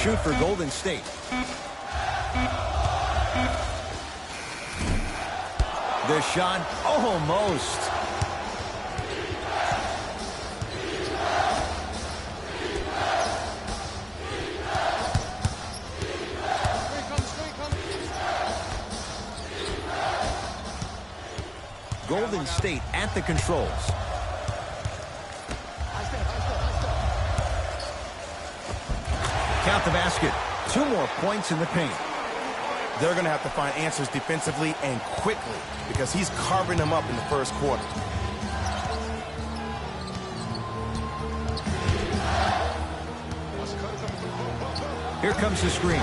shoot for Golden State. The shot, almost. Golden State at the controls. Count the basket. 2 more points in the paint. They're going to have to find answers defensively and quickly because he's carving them up in the first quarter. Here comes the screen.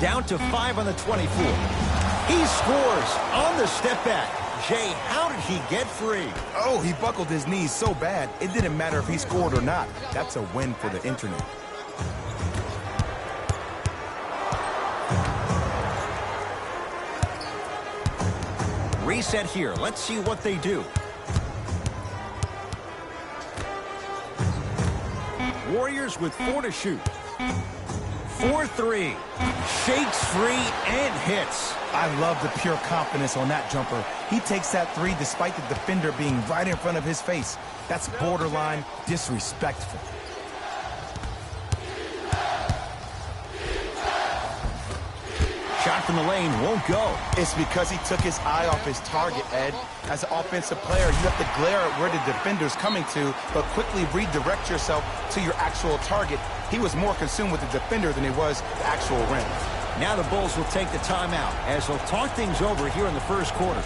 Down to 5 on the 24. He scores on the step back. Jay, how did he get free? Oh, he buckled his knees so bad, it didn't matter if he scored or not. That's a win for the internet. Reset here. Let's see what they do. Warriors with 4 to shoot. 4-3. Shakes free and hits. I love the pure confidence on that jumper. He takes that 3 despite the defender being right in front of his face. That's borderline disrespectful. Shot from the lane won't go. It's because he took his eye off his target, Ed. As an offensive player, you have to glare at where the defender's coming to, but quickly redirect yourself to your actual target. He was more consumed with the defender than he was the actual rim. Now the Bulls will take the timeout as they'll talk things over here in the first quarter.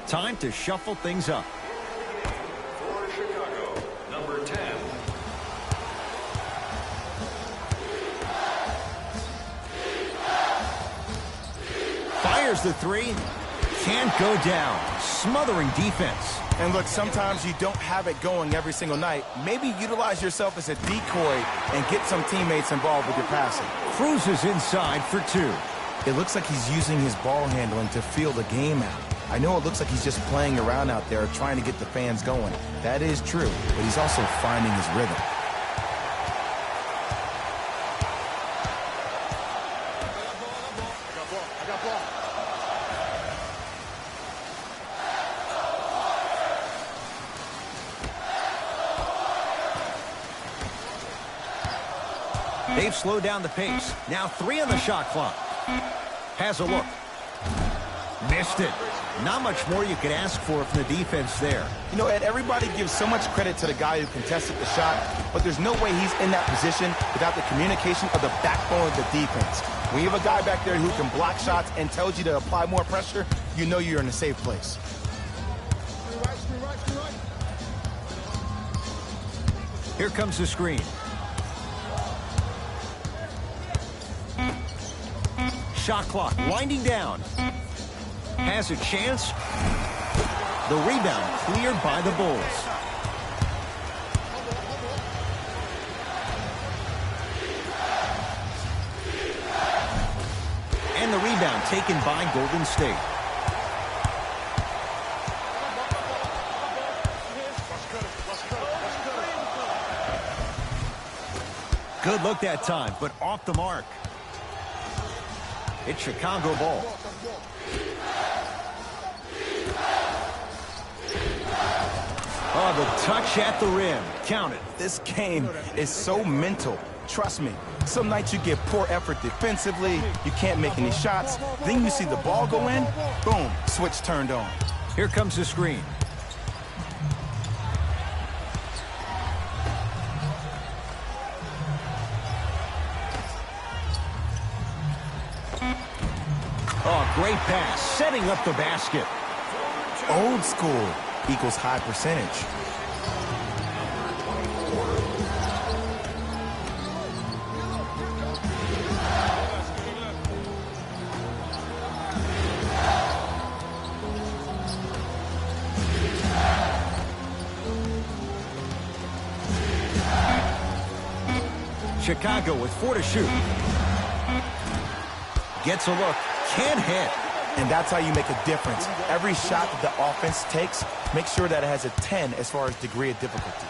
Time to shuffle things up. For Chicago, number 10. Fires the 3. Can't go down. Smothering defense. And look, sometimes you don't have it going every single night. Maybe utilize yourself as a decoy and get some teammates involved with your passing. Cruises inside for 2. It looks like he's using his ball handling to feel the game out. I know it looks like he's just playing around out there trying to get the fans going. That is true, but he's also finding his rhythm. They've slowed down the pace. Now 3 on the shot clock. Has a look. Missed it. Not much more you could ask for from the defense there. You know, Ed, everybody gives so much credit to the guy who contested the shot, but there's no way he's in that position without the communication of the backbone of the defense. When you have a guy back there who can block shots and tells you to apply more pressure, you know you're in a safe place. Here comes the screen. Shot clock winding down. Has a chance. The rebound cleared by the Bulls. And the rebound taken by Golden State. Good look that time, but off the mark. It's Chicago ball. Oh, the touch at the rim. Count it. This game is so mental. Trust me. Some nights you get poor effort defensively, you can't make any shots, then you see the ball go in, boom, switch turned on. Here comes the screen. Oh, great pass, setting up the basket. Old school equals high percentage. Chicago with 4 to shoot. Gets a look, can't hit. And that's how you make a difference. Every shot that the offense takes, make sure that it has a 10 as far as degree of difficulty.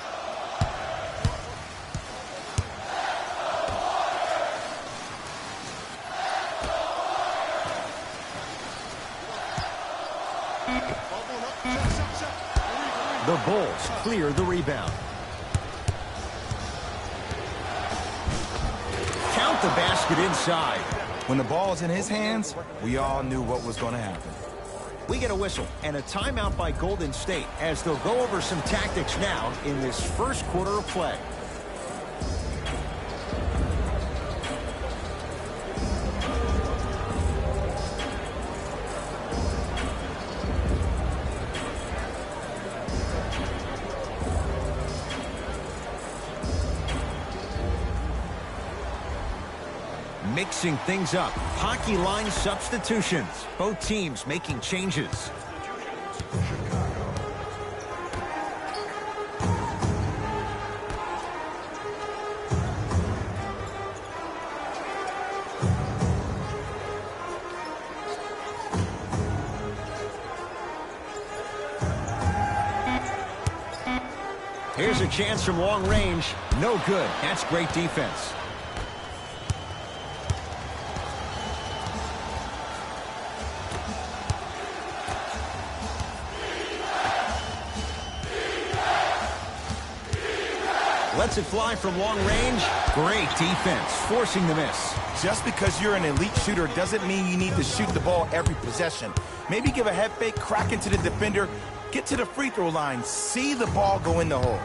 The Bulls clear the rebound. Count the basket inside. When the ball is in his hands, we all knew what was going to happen. We get a whistle and a timeout by Golden State as they'll go over some tactics now in this first quarter of play. Mixing things up. Hockey line substitutions. Both teams making changes. Here's a chance from long range. No good. That's great defense. Lets it fly from long range. Great defense, forcing the miss. Just because you're an elite shooter doesn't mean you need to shoot the ball every possession. Maybe give a head fake, crack into the defender, get to the free throw line, see the ball go in the hole.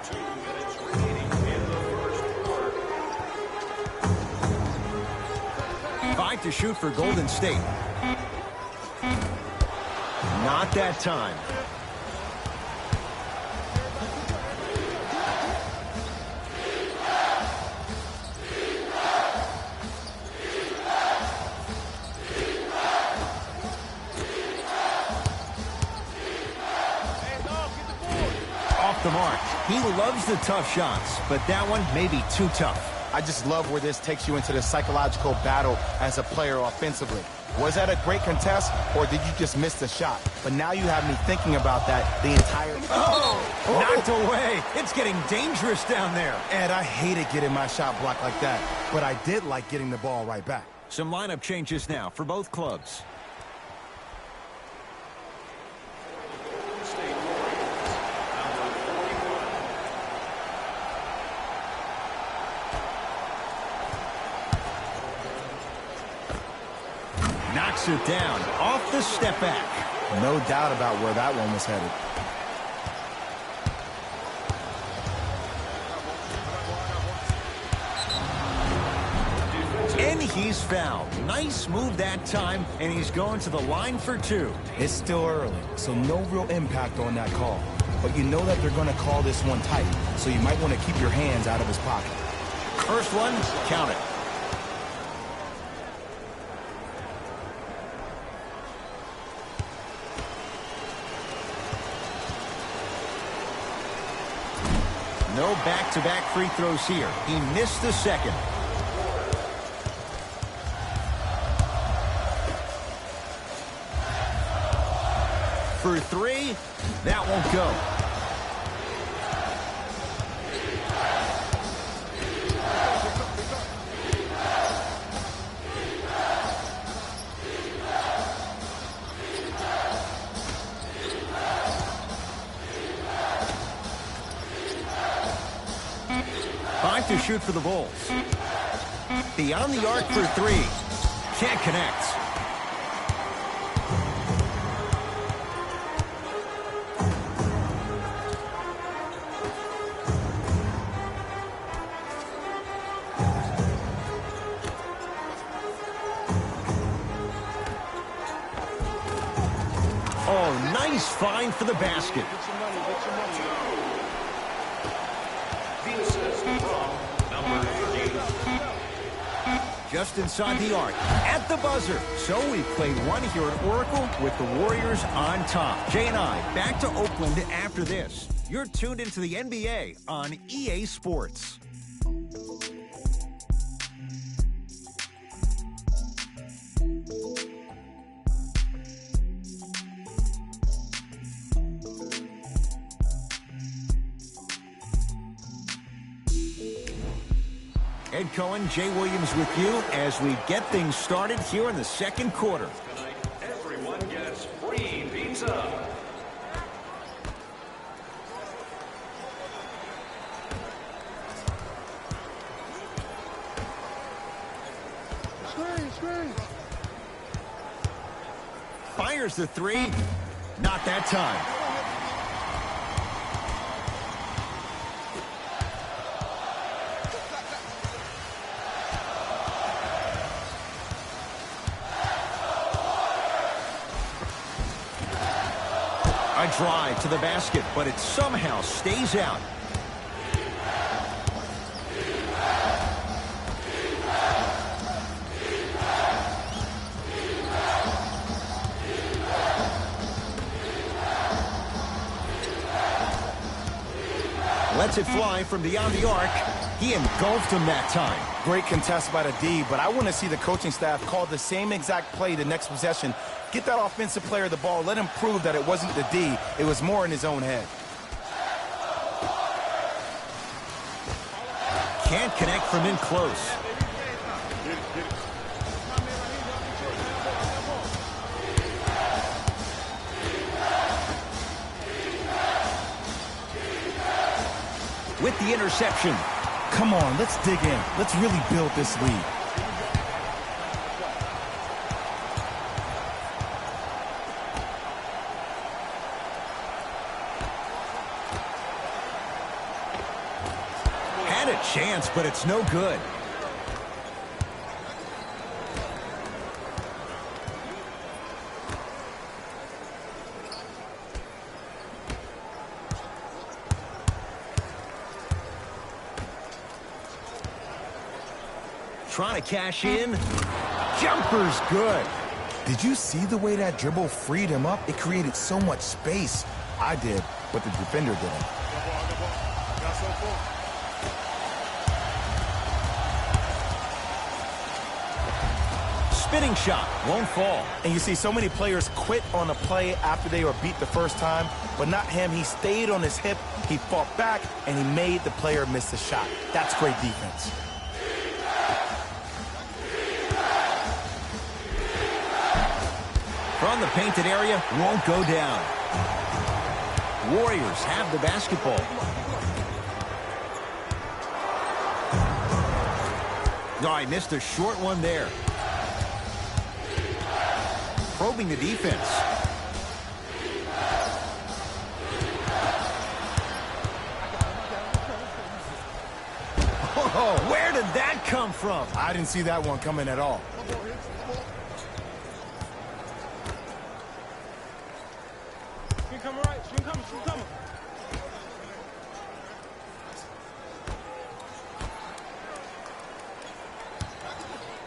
2 minutes remaining in the first quarter. 5 to shoot for Golden State. Not that time. The mark. He loves the tough shots, but that one may be too tough. I just love where this takes you into the psychological battle as a player offensively. Was that a great contest, or did you just miss the shot? But now you have me thinking about that the entire time. Knocked away. It's getting dangerous down there. Ed, I hated getting my shot blocked like that, but I did like getting the ball right back. Some lineup changes now for both clubs. Knocks it down off the step back. No doubt about where that one was headed. And he's fouled. Nice move that time, and he's going to the line for 2. It's still early, so no real impact on that call. But you know that they're going to call this one tight, so you might want to keep your hands out of his pocket. First one, count it. No back-to-back free throws here. He missed the second. For 3, that won't go. To shoot for the Bulls. Beyond the arc for 3. Can't connect. Oh, nice find for the basket. The assist from number 3. Just inside the arc, at the buzzer. So we've played one here at Oracle with the Warriors on top. Jay and I back to Oakland after this. You're tuned into the NBA on EA Sports. Head Cohen, Jay Williams with you as we get things started here in the second quarter. Tonight, everyone gets free pizza. Fires the three. Not that time. A drive to the basket, but it somehow stays out. Lets it fly from beyond the arc. He engulfed him that time. Great contest by the D, but I want to see the coaching staff call the same exact play the next possession. Get that offensive player the ball. Let him prove that it wasn't the D. It was more in his own head. Can't connect from in close. With the interception. Come on, let's dig in. Let's really build this lead. Had a chance, but it's no good. Trying to cash in. Jumper's good. Did you see the way that dribble freed him up? It created so much space. I did, but the defender didn't. Spinning shot. Won't fall. And you see so many players quit on a play after they were beat the first time, but not him. He stayed on his hip, he fought back, and he made the player miss the shot. That's great defense. From the painted area, won't go down. Warriors have the basketball. No, I missed a short one there. Probing the defense. Oh, where did that come from? I didn't see that one coming at all.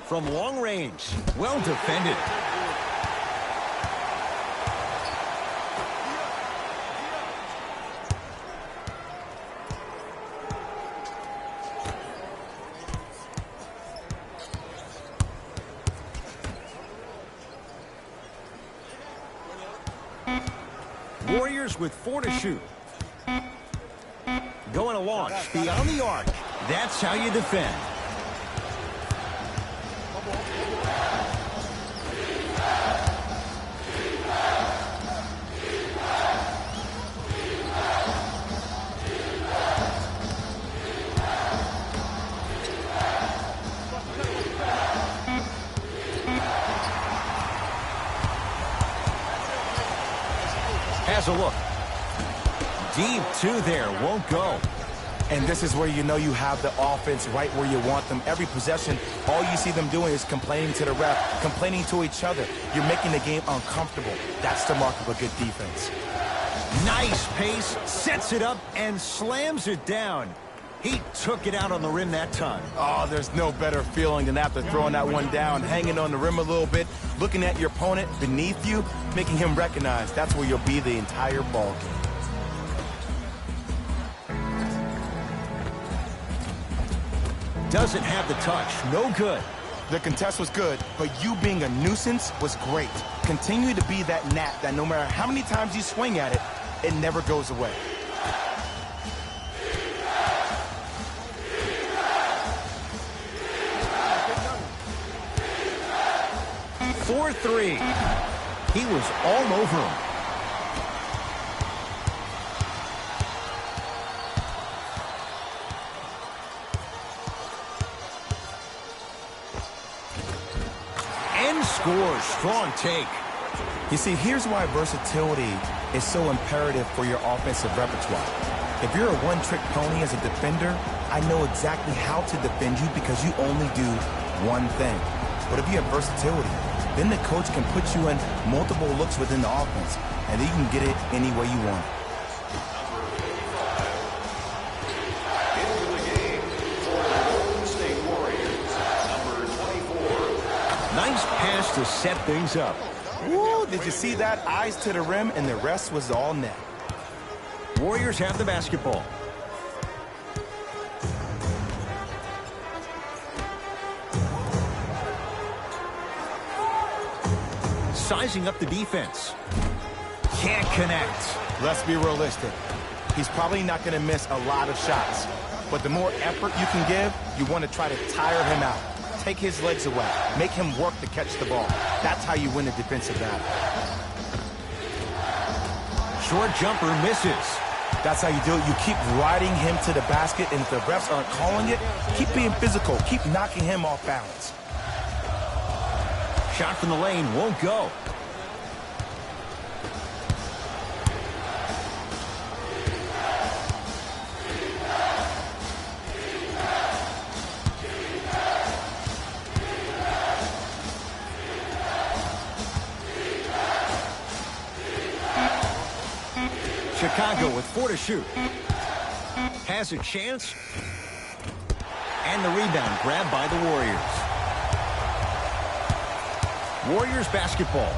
From long range, well defended. Warriors with 4 to shoot. Going to launch beyond the arc. That's how you defend. Has a look. Deep two there, won't go. And this is where you know you have the offense right where you want them. Every possession, all you see them doing is complaining to the ref, complaining to each other. You're making the game uncomfortable. That's the mark of a good defense. Nice pace, sets it up, and slams it down. He took it out on the rim that time. Oh, there's no better feeling than after throwing that one down, hanging on the rim a little bit, looking at your opponent beneath you, making him recognize that's where you'll be the entire ball game. Doesn't have the touch. No good. The contest was good, but you being a nuisance was great. Continue to be that gnat that no matter how many times you swing at it, it never goes away. for three. He was all over him. And scores. Strong take. You see, here's why versatility is so imperative for your offensive repertoire. If you're a one-trick pony as a defender, I know exactly how to defend you because you only do one thing. But if you have versatility, then the coach can put you in multiple looks within the offense, and then you can get it any way you want. Into the game for the Golden State Warriors, number 24. Nice pass to set things up. Woo, did you see that? Eyes to the rim, and the rest was all net. Warriors have the basketball. Sizing up the defense. Can't connect. Let's be realistic. He's probably not going to miss a lot of shots. But the more effort you can give, you want to try to tire him out. Take his legs away. Make him work to catch the ball. That's how you win a defensive battle. Short jumper misses. That's how you do it. You keep riding him to the basket, and if the refs aren't calling it, keep being physical. Keep knocking him off balance. Shot from the lane won't go. Chicago with 4 to shoot. Has a chance. And the rebound grabbed by the Warriors. Warriors basketball.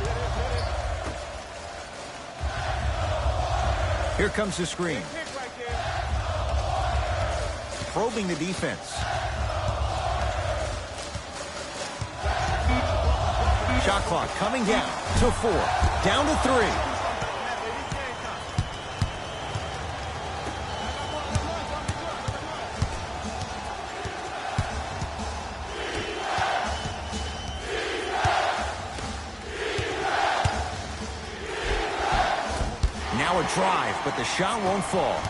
Here comes the screen. Probing the defense. Shot clock coming down to 4. Down to 3. Now a drive, but the shot won't fall.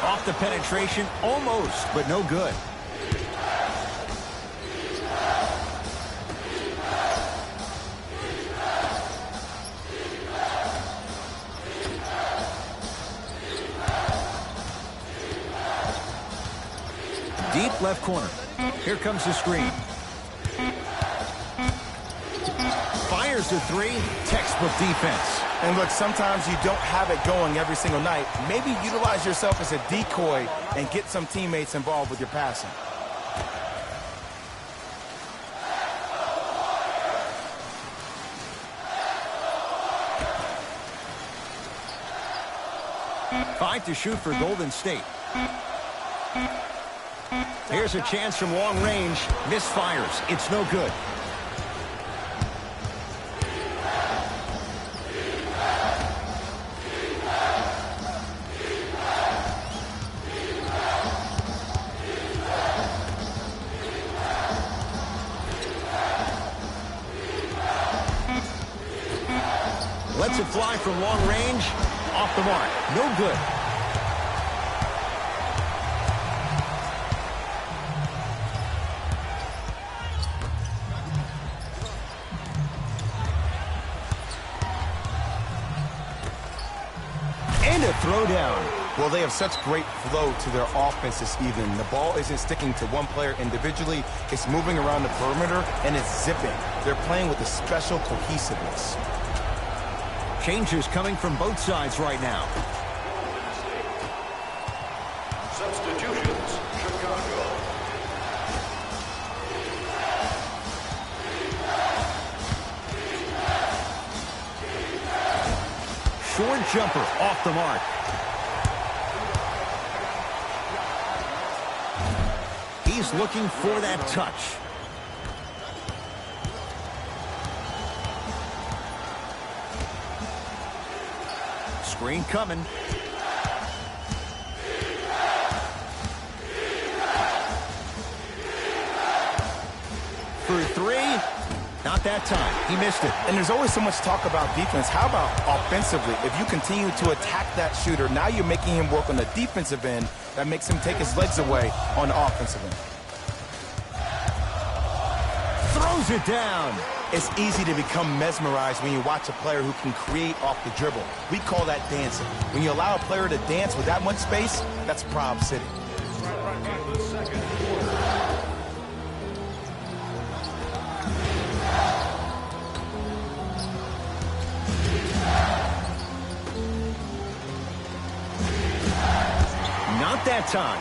Off the penetration, almost, but no good. Deep left corner. Here comes the screen. Fires the 3. Textbook defense. And look, sometimes you don't have it going every single night. Maybe utilize yourself as a decoy and get some teammates involved with your passing. Five to shoot for Golden State. Here's a chance from long range. Misfires. It's no good. Lets it fly from long range. Off the mark. No good. And a throwdown. Well, they have such great flow to their offense this evening. The ball isn't sticking to one player individually. It's moving around the perimeter, and it's zipping. They're playing with a special cohesiveness. Changes coming from both sides right now. Substitutions, Chicago. Short jumper off the mark. He's looking for that touch. Screen coming. For three. Not that time. He missed it. And there's always so much talk about defense. How about offensively? If you continue to attack that shooter, now you're making him work on the defensive end. That makes him take his legs away on the offensive end. Throws it down. It's easy to become mesmerized when you watch a player who can create off the dribble. We call that dancing. When you allow a player to dance with that much space, that's Prob City. Not that time.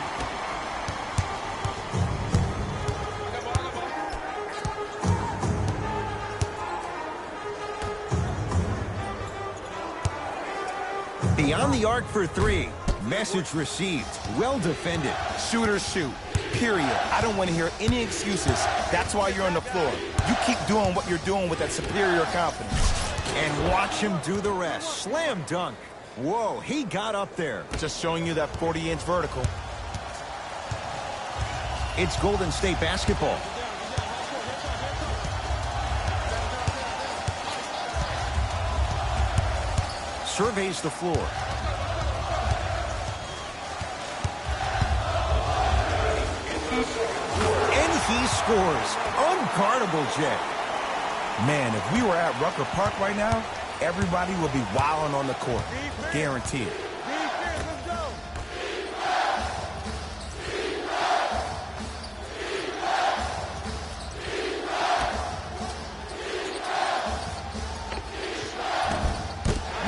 Beyond the arc for three. Message received. Well defended. Shooters shoot, period. I don't want to hear any excuses. That's why you're on the floor. You keep doing what you're doing with that superior confidence. And watch him do the rest. Slam dunk. Whoa, he got up there. Just showing you that 40-inch vertical. It's Golden State basketball. Surveys the floor. And he scores. Unguardable, Jet. Man, if we were at Rucker Park right now, everybody would be wilding on the court. Guaranteed.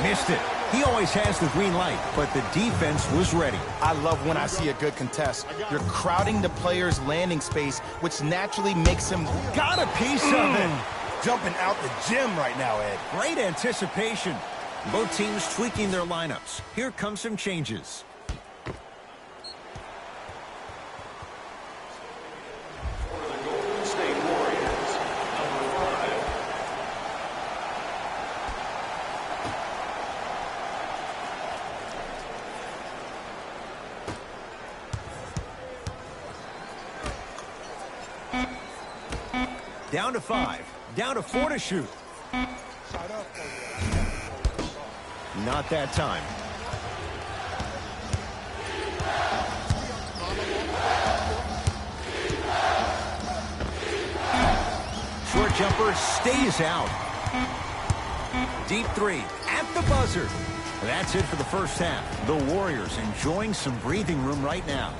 Missed it. He always has the green light, but the defense was ready. I love when I see a good contest. You're crowding the player's landing space, which naturally makes him... Got a piece of it. Jumping out the gym right now, Ed. Great anticipation. Both teams tweaking their lineups. Here come some changes. For the Golden State Warriors, number 5. Down to 5. Down to 4 to shoot. Not that time. Short jumper stays out. Deep three at the buzzer. That's it for the first half. The Warriors enjoying some breathing room right now.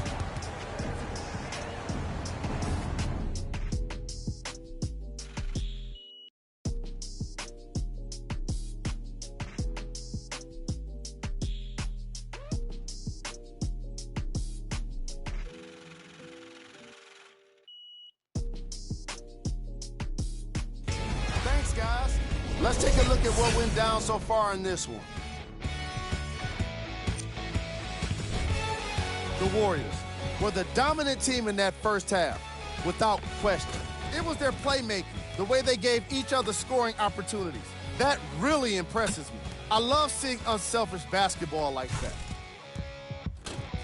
Thanks, guys. Let's take a look at what went down so far in this one. The Warriors were the dominant team in that first half, without question. It was their playmaking, the way they gave each other scoring opportunities. That really impresses me. I love seeing unselfish basketball like that.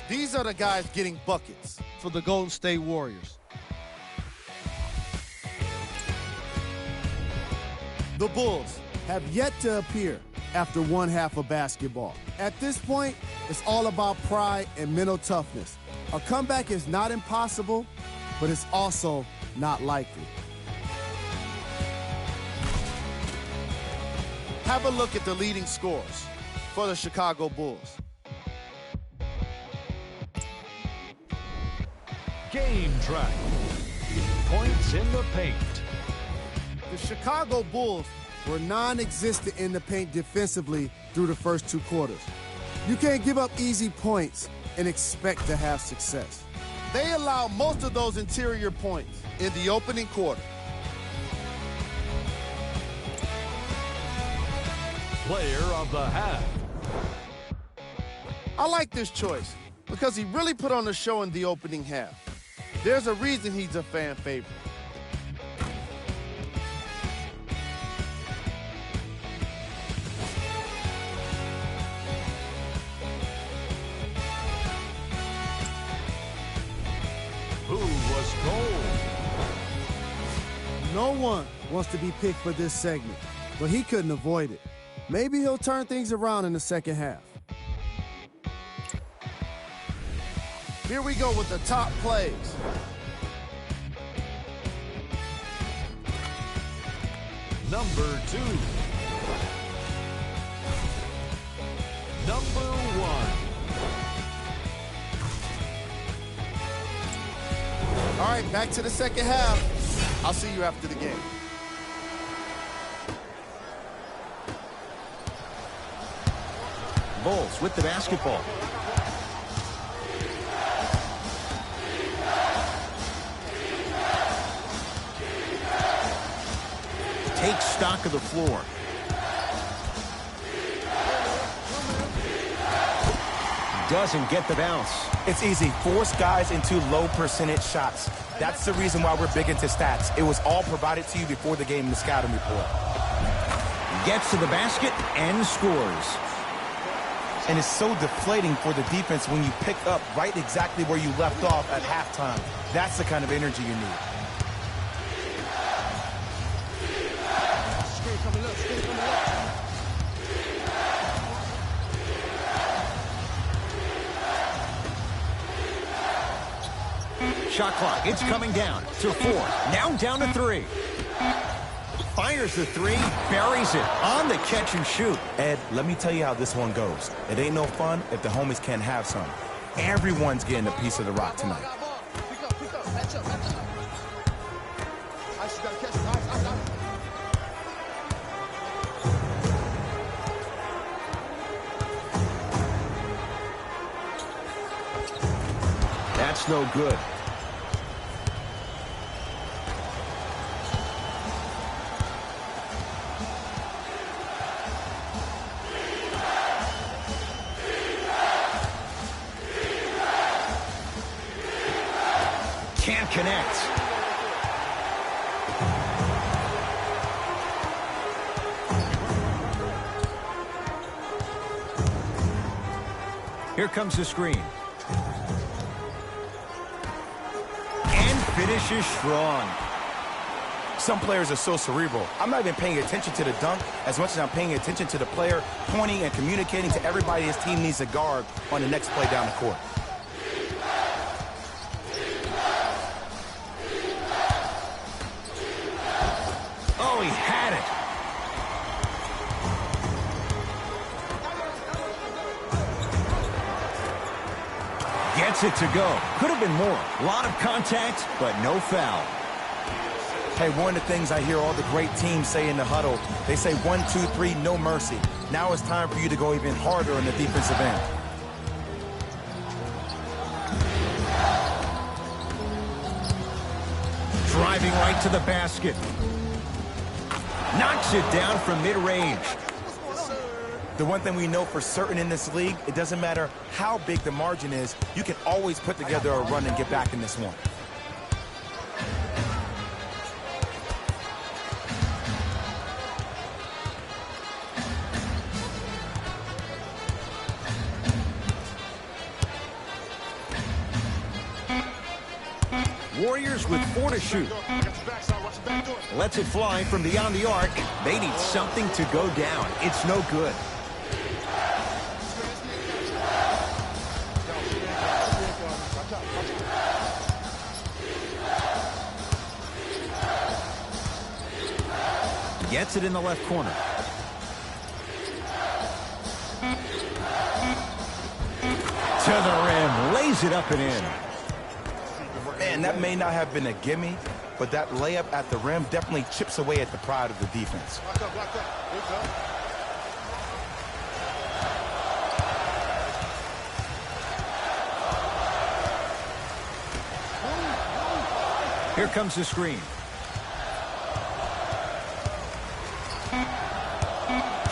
These are the guys getting buckets for the Golden State Warriors. The Bulls have yet to appear after one half of basketball. At this point, it's all about pride and mental toughness. A comeback is not impossible, but it's also not likely. Have a look at the leading scorers for the Chicago Bulls. Game track. Points in the paint. The Chicago Bulls were non-existent in the paint defensively through the first two quarters. You can't give up easy points and expect to have success. They allowed most of those interior points in the opening quarter. Player of the half. I like this choice because he really put on a show in the opening half. There's a reason he's a fan favorite. No one wants to be picked for this segment, but he couldn't avoid it. Maybe he'll turn things around in the second half. Here we go with the top plays. Number 2. Number 1. All right, back to the second half. I'll see you after the game. Bulls with the basketball. Take stock of the floor. Doesn't get the bounce. It's easy. Force guys into low percentage shots. That's the reason why we're big into stats. It was all provided to you before the game in the scouting report. Gets to the basket and scores. And it's so deflating for the defense when you pick up right exactly where you left off at halftime. That's the kind of energy you need. Shot clock, it's coming down to 4. Now down to 3. Fires the 3, buries it on the catch and shoot. Ed, let me tell you how this one goes. It ain't no fun if the homies can't have some. Everyone's getting a piece of the rock tonight. That's no good. Can't connect. Here comes the screen. And finishes strong. Some players are so cerebral. I'm not even paying attention to the dunk as much as I'm paying attention to the player pointing and communicating to everybody his team needs to guard on the next play down the court. Oh, he had it. Gets it to go. Could have been more. A lot of contact, but no foul. Hey, one of the things I hear all the great teams say in the huddle, they say 1, 2, 3, no mercy. Now it's time for you to go even harder on the defensive end. Driving right to the basket. Knocks it down from mid-range. The one thing we know for certain in this league, it doesn't matter how big the margin is, you can always put together a run and get back in this one. Warriors with 4 to shoot. Lets it fly from beyond the arc. They need something to go down. It's no good. Gets it in the left corner. To the rim. Lays it up and in. Man, that may not have been a gimme, but that layup at the rim definitely chips away at the pride of the defense. Here comes the screen.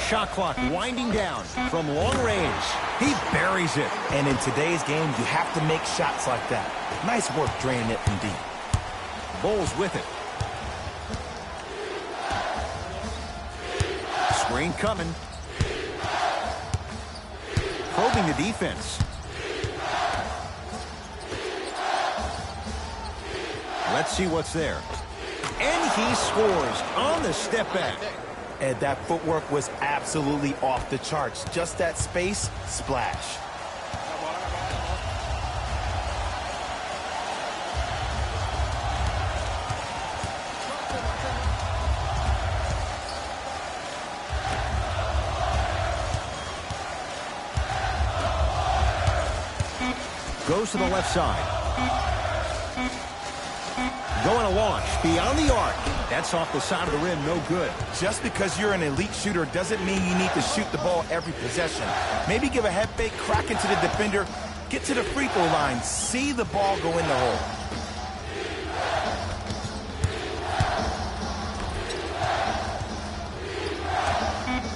Shot clock winding down from long range. He buries it. And in today's game, you have to make shots like that. Nice work draining it from deep. Bulls with it. Screen coming. Probing the defense. Let's see what's there. And he scores on the step back. And that footwork was absolutely off the charts. Just that space, splash. Goes to the left side. Going to launch beyond the arc. That's off the side of the rim, no good. Just because you're an elite shooter doesn't mean you need to shoot the ball every possession. Maybe give a head fake, crack into the defender, get to the free throw line, see the ball go in the hole.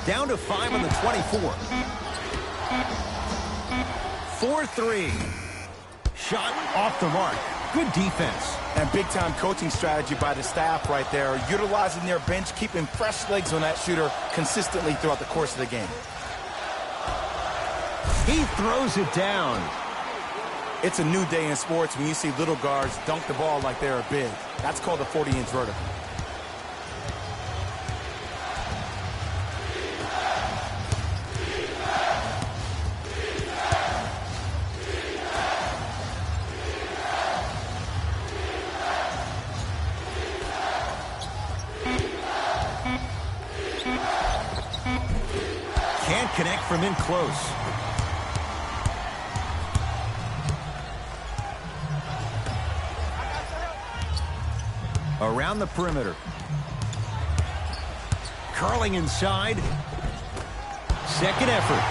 Down to 5 on the 24. 4-3. Shot off the mark. Good defense. And big-time coaching strategy by the staff right there, utilizing their bench, keeping fresh legs on that shooter consistently throughout the course of the game. He throws it down. It's a new day in sports when you see little guards dunk the ball like they're big. That's called a 40-inch vertical. Can't connect from in close. Around the perimeter. Curling inside. Second effort.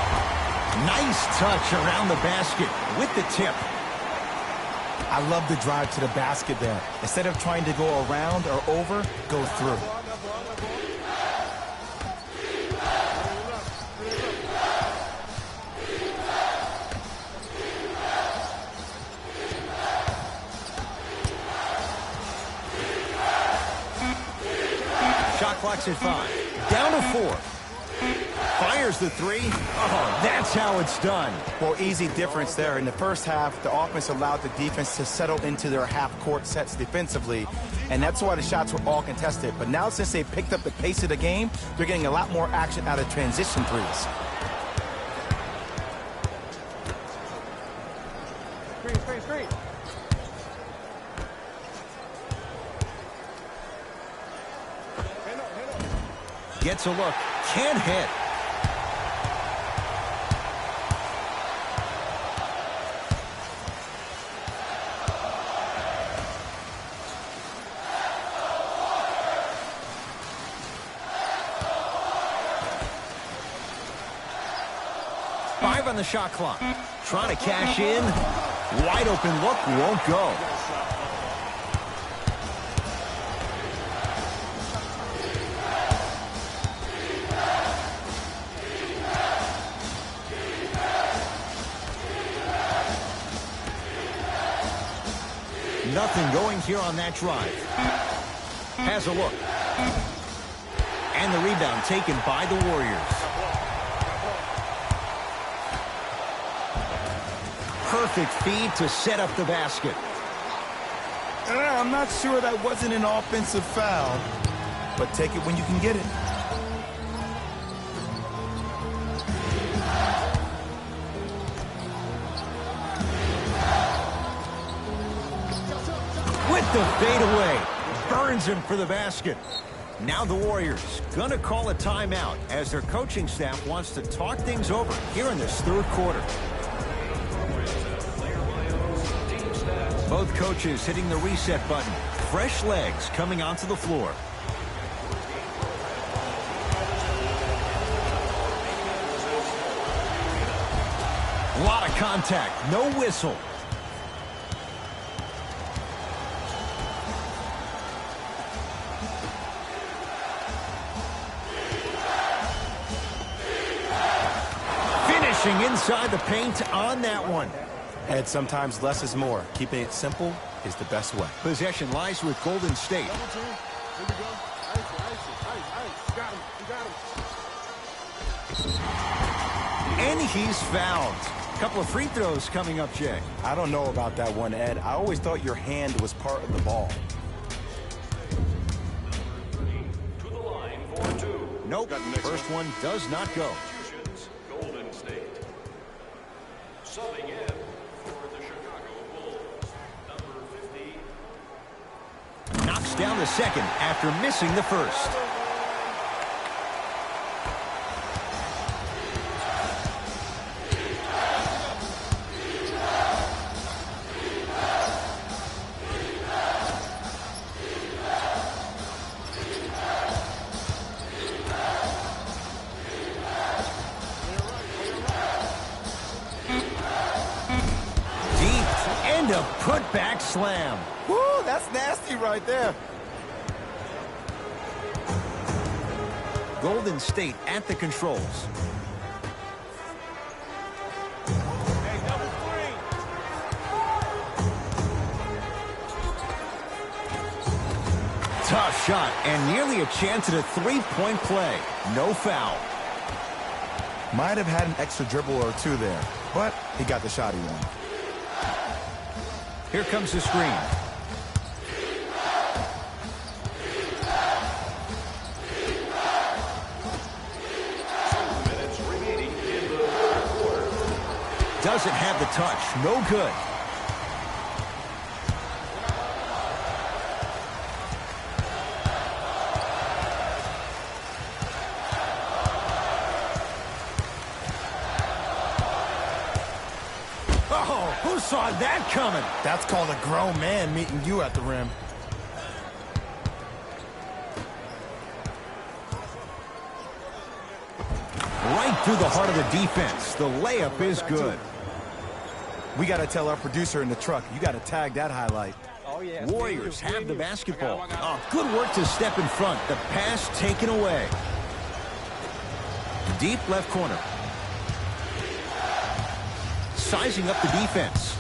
Nice touch around the basket with the tip. I love the drive to the basket there. Instead of trying to go around or over, go through. Shot clock's at 5. Down to 4. Fires the 3. Oh, that's how it's done. Well, easy difference there. In the first half, the offense allowed the defense to settle into their half-court sets defensively, and that's why the shots were all contested. But now, since they picked up the pace of the game, they're getting a lot more action out of transition threes. Screen. Gets a look. Can't hit. Five on the shot clock. Trying to cash in. Wide open look. Won't go. Nothing going here on that drive. Has a look. And the rebound taken by the Warriors. Perfect feed to set up the basket. I'm not sure that wasn't an offensive foul, but take it when you can get it. With the fadeaway. Burns him for the basket. Now the Warriors gonna call a timeout as their coaching staff wants to talk things over here in this third quarter. Both coaches hitting the reset button. Fresh legs coming onto the floor. A lot of contact. No whistle. Finishing inside the paint on that one. And sometimes less is more. Keeping it simple is the best way. Possession lies with Golden State. And he's fouled. A couple of free throws coming up, Jay. I don't know about that one, Ed. I always thought your hand was part of the ball. Nope, first one does not go. Substitutions, Golden State. Subbing in for the Chicago Bulls, number 50. Knocks down the second after missing the first. And a putback slam. Woo, that's nasty right there. Golden State at the controls. Tough shot and nearly a chance at a three-point play. No foul. Might have had an extra dribble or two there, but he got the shot he wanted. Here comes the screen. Minutes remaining in the third quarter. Doesn't have the touch. No good. Oh, who saw that coming? That's called a grown man meeting you at the rim. Right through the heart of the defense. The layup is good. We got to tell our producer in the truck, you got to tag that highlight. Warriors have the basketball. Oh, good work to step in front. The pass taken away. Deep left corner. Sizing up the defense.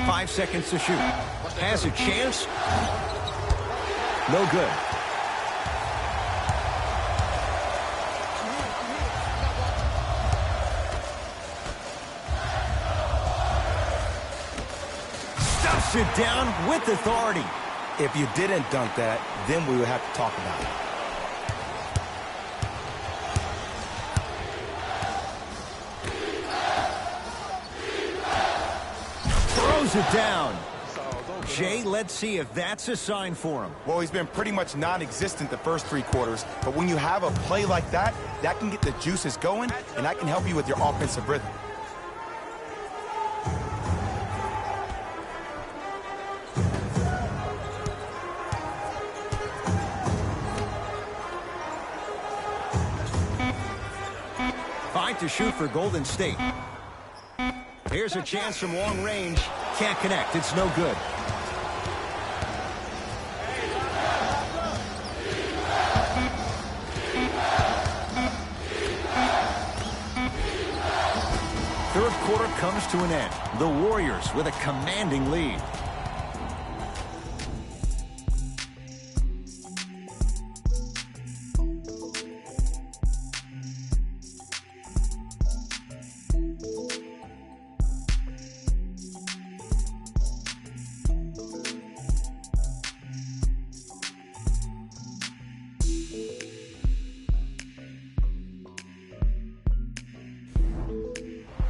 Five seconds to shoot. Has a chance. No good. Stuffs it down with authority. If you didn't dunk that, then we would have to talk about it. Throws it down. Jay, let's see if that's a sign for him. Well, he's been pretty much non-existent the first three quarters, but when you have a play like that, that can get the juices going, and that can help you with your offensive rhythm. Five to shoot for Golden State. Here's a chance from long range. Can't connect. It's no good. Third quarter comes to an end. The Warriors with a commanding lead.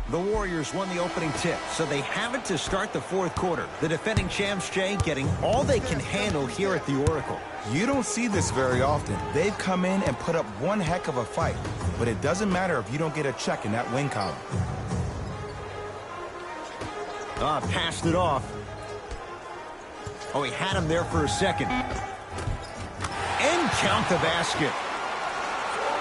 The Warriors won the opening tip, so they have it to start the fourth quarter. The defending champs, Jay, getting all they can handle here at the Oracle. You don't see this very often. They've come in and put up one heck of a fight, but it doesn't matter if you don't get a check in that win column. Passed it off. Oh, he had him there for a second. And count the basket.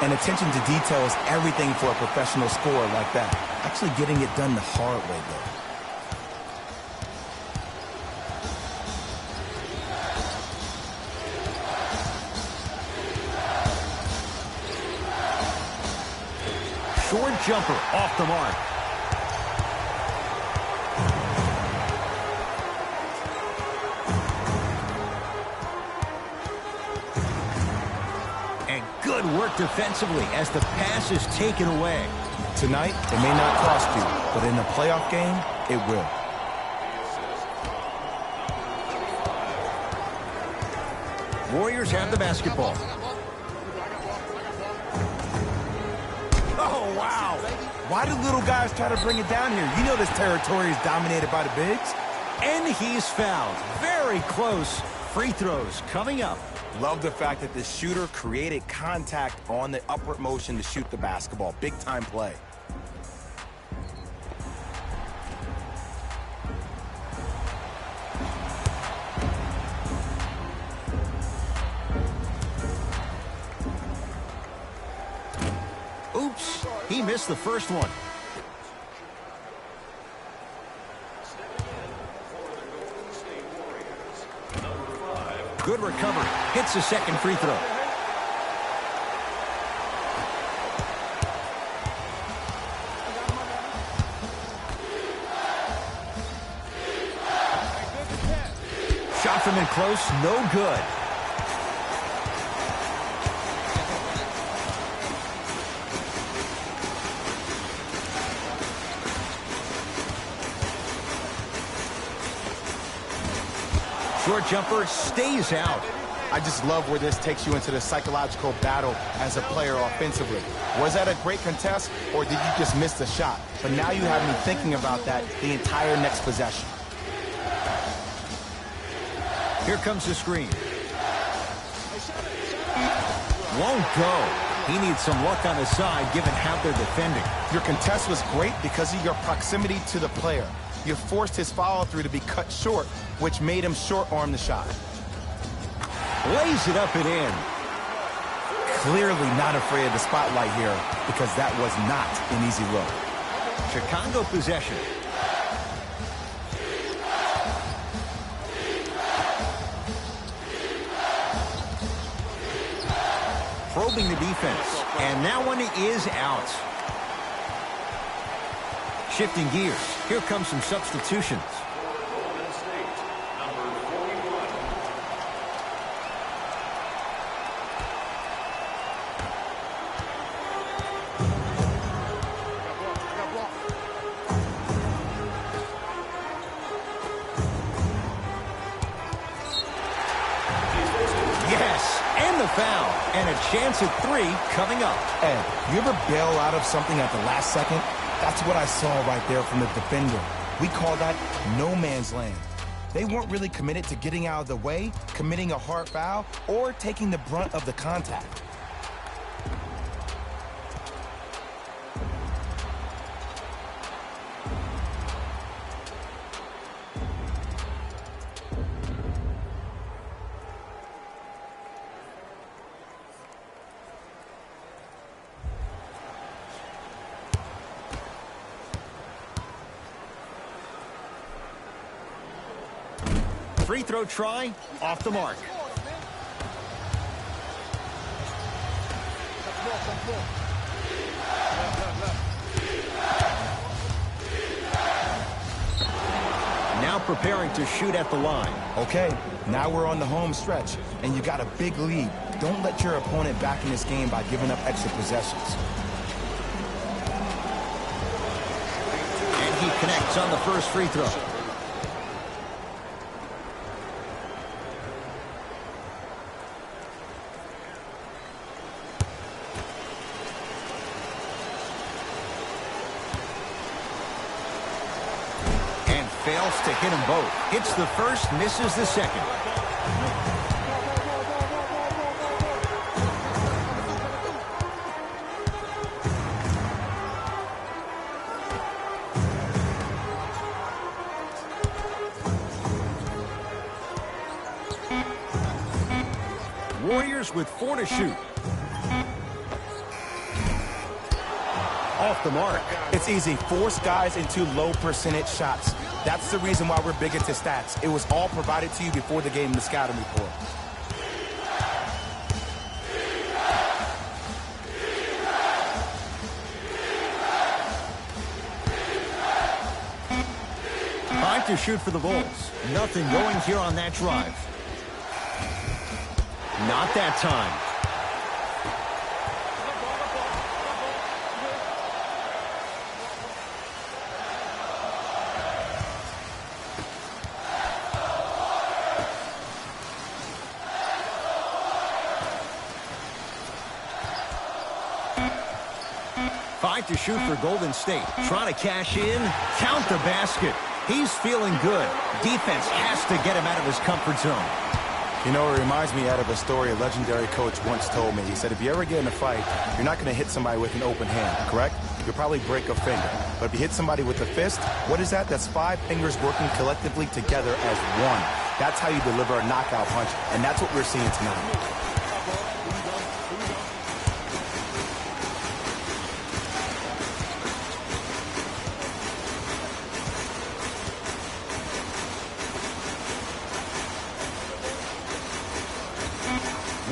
And attention to detail is everything for a professional scorer like that. Actually getting it done the hard way, though. Short jumper off the mark. And good work defensively as the pass is taken away. Tonight, it may not cost you, but in a playoff game, it will. Warriors have the basketball. Oh, wow. Why do little guys try to bring it down here? You know this territory is dominated by the bigs. And he's fouled. Very close. Free throws coming up. Love the fact that the shooter created contact on the upward motion to shoot the basketball. Big time play. Oops, he missed the first one. Good recovery. Hits the second free throw. Shot from in close, no good. Short jumper stays out. I just love where this takes you into the psychological battle as a player offensively. Was that a great contest, or did you just miss the shot? But now you have me thinking about that the entire next possession. Here comes the screen. Won't go. He needs some luck on his side given how they're defending. Your contest was great because of your proximity to the player. You forced his follow-through to be cut short, which made him short-arm the shot. Lays it up and in. Clearly not afraid of the spotlight here because that was not an easy look. Chicago possession. Probing the defense. And that one is out. Shifting gears. Here comes some substitutions. Golden State, number 41. Yes, and the foul. And a chance at three coming up. Ed, you ever bail out of something at the last second? That's what I saw right there from the defender. We call that no man's land. They weren't really committed to getting out of the way, committing a hard foul, or taking the brunt of the contact. Free throw try, off the mark. Now preparing to shoot at the line. Okay, now we're on the home stretch, and you got a big lead. Don't let your opponent back in this game by giving up extra possessions. And he connects on the first free throw. Fails to hit them both. Hits the first, misses the second. Warriors with 4 to shoot. Off the mark. It's easy. Force guys into low percentage shots. That's the reason why we're big into stats. It was all provided to you before the game in the scouting report. Time to shoot for the Bulls. Nothing going here on that drive. Not that time. to shoot for Golden State. Trying to cash in. Count the basket. He's feeling good. Defense has to get him out of his comfort zone. You know, it reminds me out of a story a legendary coach once told me. He said, if you ever get in a fight, you're not going to hit somebody with an open hand, correct? You'll probably break a finger. But if you hit somebody with a fist, what is that? That's 5 fingers working collectively together as one. That's how you deliver a knockout punch, and that's what we're seeing tonight.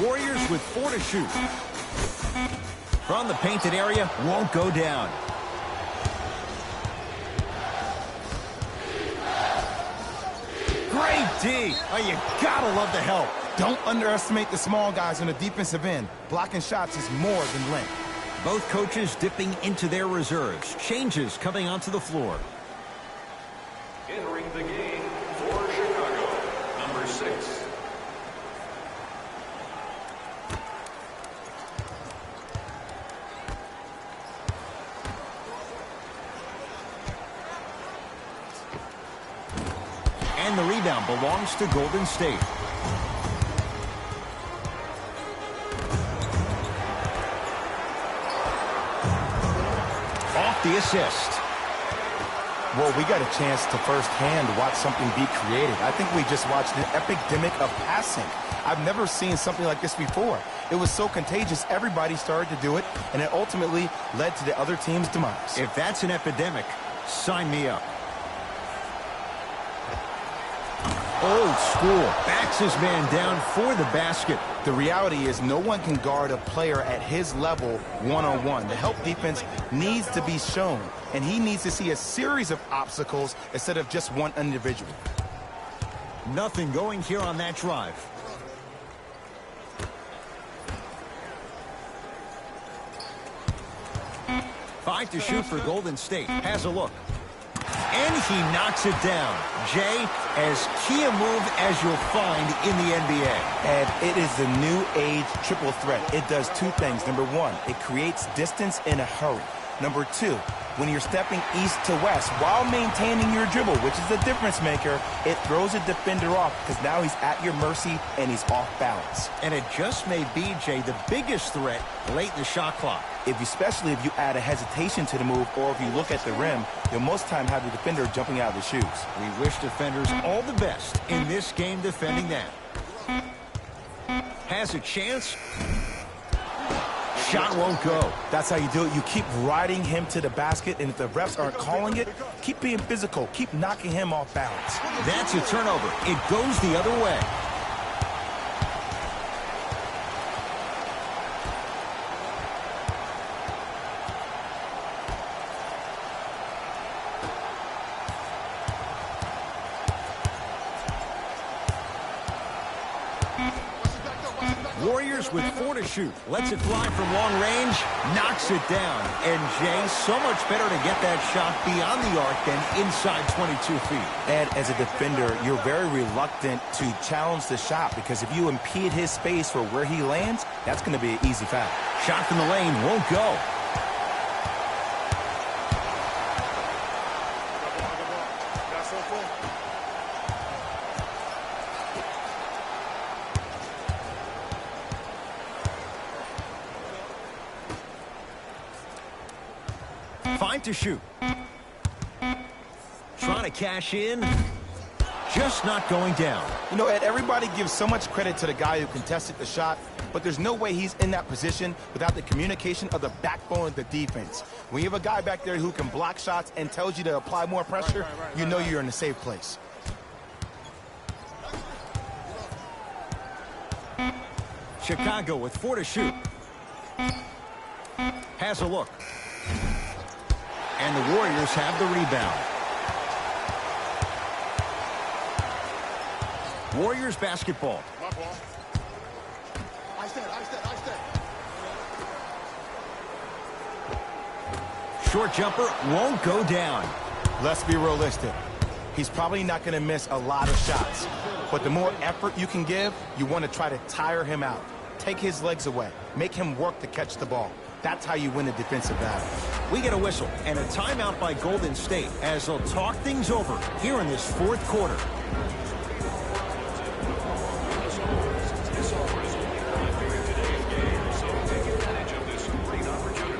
Warriors with 4 to shoot. From the painted area, won't go down. Great D. Oh, you gotta love the help. Don't underestimate the small guys on the defensive end. Blocking shots is more than length. Both coaches dipping into their reserves. Changes coming onto the floor. Entering the game for Chicago, number 6. And the rebound belongs to Golden State. Off the assist. Well, we got a chance to firsthand watch something be created. I think we just watched an epidemic of passing. I've never seen something like this before. It was so contagious, everybody started to do it, and it ultimately led to the other team's demise. If that's an epidemic, sign me up. Old school. Backs his man down for the basket. The reality is no one can guard a player at his level one-on-one. The help defense needs to be shown, and he needs to see a series of obstacles instead of just one individual. Nothing going here on that drive. Five to shoot for Golden State. Has a look. And he knocks it down. Jay, as key a move as you'll find in the NBA. And it is the new age triple threat. It does 2 things. Number 1, it creates distance in a hurry. Number 2, when you're stepping east to west while maintaining your dribble, which is the difference maker, it throws a defender off because now he's at your mercy and he's off balance. And it just may be, Jay, the biggest threat late in the shot clock. Especially if you add a hesitation to the move, or if you look at the rim, you'll most time have the defender jumping out of the shoes. We wish defenders all the best in this game defending that. Has a chance. Shot won't go. That's how you do it. You keep riding him to the basket, and if the refs aren't calling it, keep being physical. Keep knocking him off balance. That's a turnover. It goes the other way. Warriors with 4 to shoot. Lets it fly from long range. Knocks it down. And Jay, so much better to get that shot beyond the arc than inside 22 feet. And as a defender, you're very reluctant to challenge the shot because if you impede his space for where he lands, that's going to be an easy foul. Shot from the lane won't go. Fine to shoot. Trying to cash in. Just not going down. You know, Ed, everybody gives so much credit to the guy who contested the shot, but there's no way he's in that position without the communication of the backbone of the defense. When you have a guy back there who can block shots and tells you to apply more pressure, you know you're in a safe place. Chicago with 4 to shoot. Has a look. And the Warriors have the rebound. Warriors basketball. Short jumper won't go down. Let's be realistic. He's probably not going to miss a lot of shots. But the more effort you can give, you want to try to tire him out. Take his legs away. Make him work to catch the ball. That's how you win a defensive battle. We get a whistle and a timeout by Golden State as they'll talk things over here in this fourth quarter. This offer is only live during today's game, so take advantage of this great opportunity.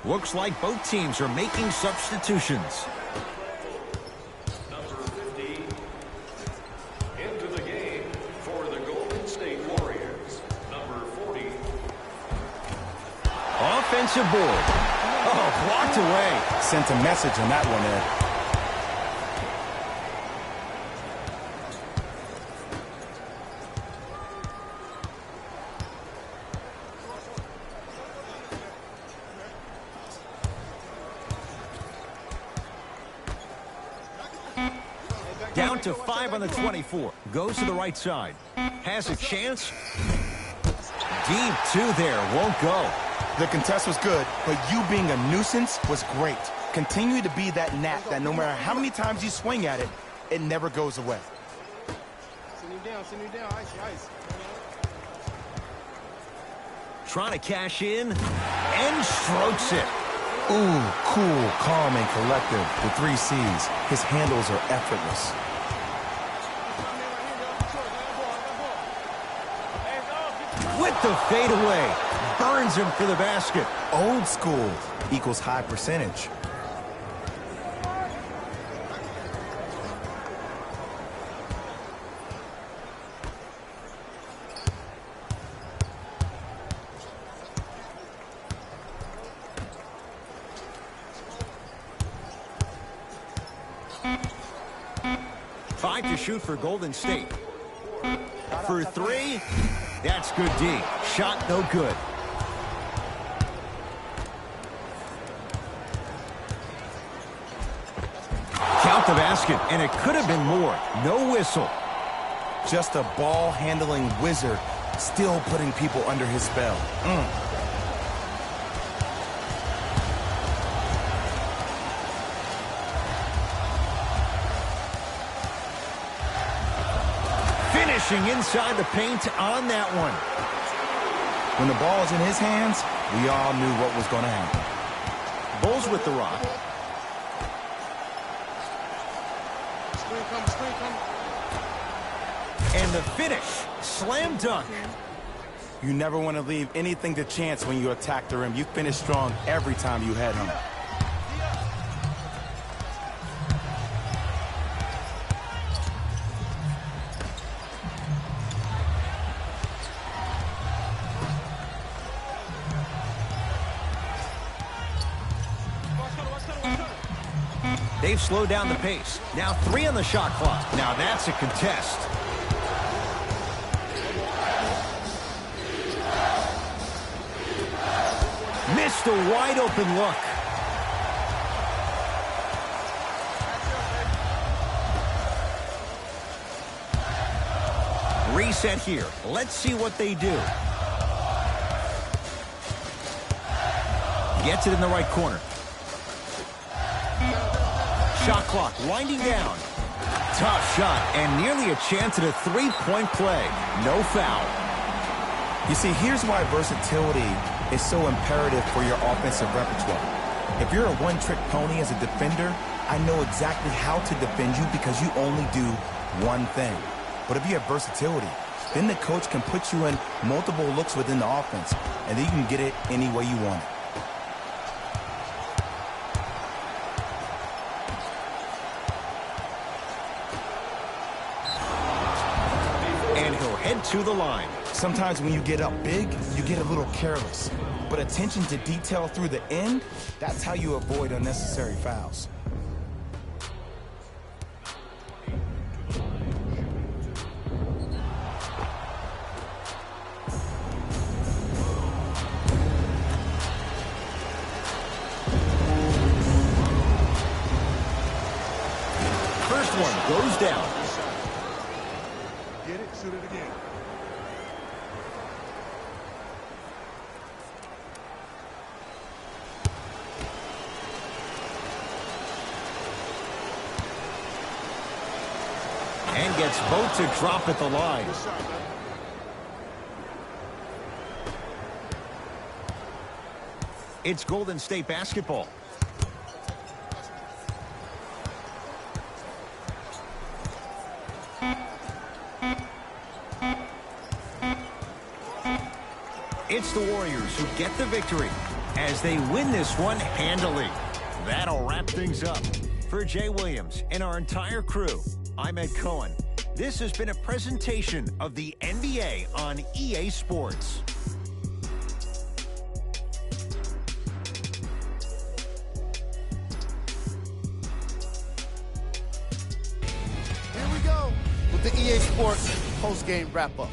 Looks like both teams are making substitutions. Number 50 into the game for the Golden State Warriors. Number 40. Offensive board. Oh, blocked away. Sent a message on that one, Ed. Down to 5 on the 24. Goes to the right side. Has a chance. Deep two there. Won't go. The contest was good, but you being a nuisance was great. Continue to be that gnat that no matter how many times you swing at it, it never goes away. Send you down, ice. Trying to cash in and strokes it. Ooh, cool, calm, and collective. The 3 C's. His handles are effortless. With the fadeaway. Burns him for the basket. Old school equals high percentage. Five to shoot for Golden State. For 3, that's good D. Shot no good. Count the basket, and it could have been more. No whistle. Just a ball-handling wizard, still putting people under his spell. Finishing inside the paint on that one. When the ball is in his hands, we all knew what was going to happen. Bulls with the rock. And the finish. Slam dunk. You never want to leave anything to chance when you attack the rim. You finish strong every time you head home. They've slowed down the pace. Now 3 on the shot clock. Now that's a contest. Missed a wide open look. Reset here. Let's see what they do. Gets it in the right corner. Shot clock winding down. Tough shot and nearly a chance at a 3-point play. No foul. You see, here's why versatility is so imperative for your offensive repertoire. If you're a one-trick pony as a defender, I know exactly how to defend you because you only do one thing. But if you have versatility, then the coach can put you in multiple looks within the offense, and then you can get it any way you want it. And he'll head to the line. Sometimes when you get up big, you get a little careless. But attention to detail through the end, that's how you avoid unnecessary fouls. First one goes down. Get it, shoot it again. And gets both to drop at the line. Good shot, man. It's Golden State basketball. It's the Warriors who get the victory as they win this one handily. That'll wrap things up. For Jay Williams and our entire crew, I'm Ed Cohen. This has been a presentation of the NBA on EA Sports. Here we go with the EA Sports post-game wrap-up.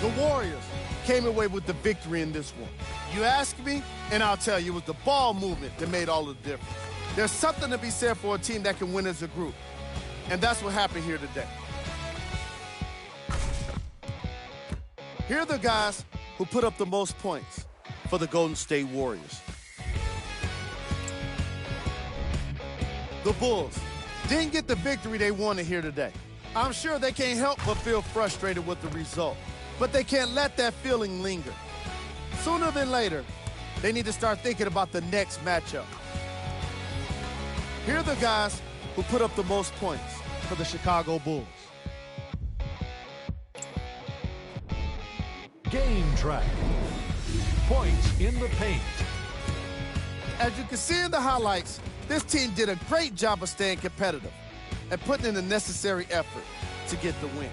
The Warriors came away with the victory in this one. You ask me, and I'll tell you, it was the ball movement that made all the difference. There's something to be said for a team that can win as a group, and that's what happened here today. Here are the guys who put up the most points for the Golden State Warriors. The Bulls didn't get the victory they wanted here today. I'm sure they can't help but feel frustrated with the result, but they can't let that feeling linger. Sooner than later, they need to start thinking about the next matchup. Here are the guys who put up the most points for the Chicago Bulls. Game track. Points in the paint. As you can see in the highlights, this team did a great job of staying competitive and putting in the necessary effort to get the win.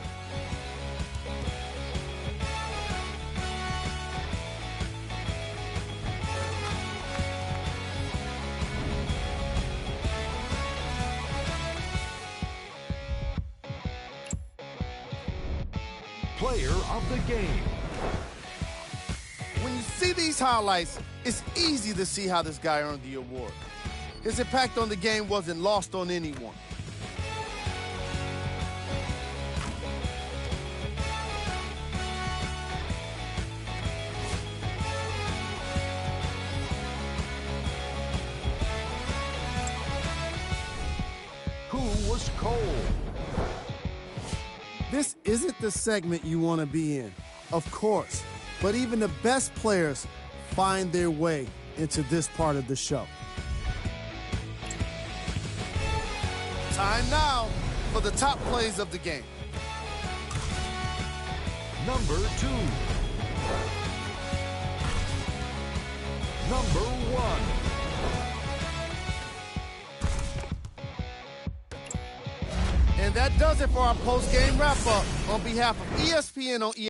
Player of the game. When you see these highlights, it's easy to see how this guy earned the award. His impact on the game wasn't lost on anyone. Who was cold? This isn't the segment you want to be in, of course, but even the best players find their way into this part of the show. Time now for the top plays of the game. Number 2. Number 1. And that does it for our post-game wrap-up. On behalf of ESPN on EA